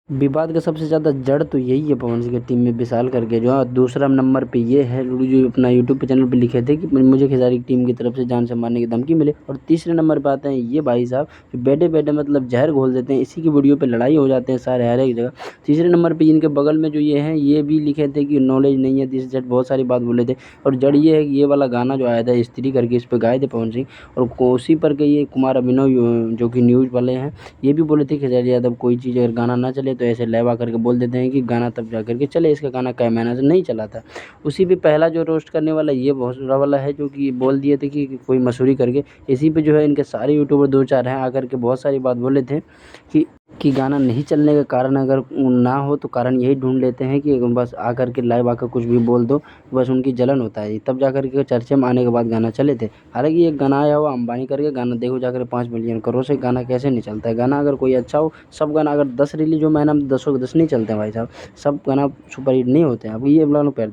विवाद का सबसे ज़्यादा जड़ तो यही है पवन सिंह की टीम में विशाल करके जो है। दूसरा नंबर पे ये है जो अपना यूट्यूब पे चैनल पे लिखे थे कि मुझे खेसारी की टीम की तरफ से जान से मारने की धमकी मिले। और तीसरे नंबर पे आते हैं ये भाई साहब जो बैठे बैठे मतलब जहर घोल देते हैं, इसी की वीडियो पे लड़ाई हो जाते हैं सारे हर एक जगह। तीसरे नंबर पे इनके बगल में जो ये हैं ये भी लिखे थे कि नॉलेज नहीं है, दिस दैट बहुत सारी बात बोले थे। और जड़ ये है कि ये वाला गाना जो आया था स्त्री करके, इस पे गाए थे पवन सिंह। और उसी पर के ये कुमार अभिनव जो कि न्यूज़ वाले हैं ये भी बोले थे कि खेसारी यादव कोई चीज़ अगर गाना ना चले तो ऐसे लहवा करके बोल देते हैं कि गाना तब जा करके चले। इसका गाना कई महीने से नहीं चला था। उसी पे पहला जो रोस्ट करने वाला ये भोसड़ा वाला है जो कि बोल दिए थे कि कोई मसूरी करके। इसी पे जो है इनके सारे यूट्यूबर दो चार हैं आकर के बहुत सारी बात बोले थे कि गाना नहीं चलने का कारण अगर ना हो तो कारण यही ढूंढ लेते हैं कि बस आकर के लाइव आकर कुछ भी बोल दो, बस उनकी जलन होता है। तब जा करके चर्चे में आने के बाद गाना चले थे। हालांकि ये गाना आया हुआ अंबानी करके गाना, देखो जाकर 5 मिलियन करोड़ से गाना कैसे नहीं चलता है। गाना अगर कोई अच्छा हो, सब गाना अगर 10 रिलीज हो महीना में 10 के 10 नहीं चलते हैं भाई साहब। सब गाना सुपर हिट नहीं होते हैं। अब ये वाला पैर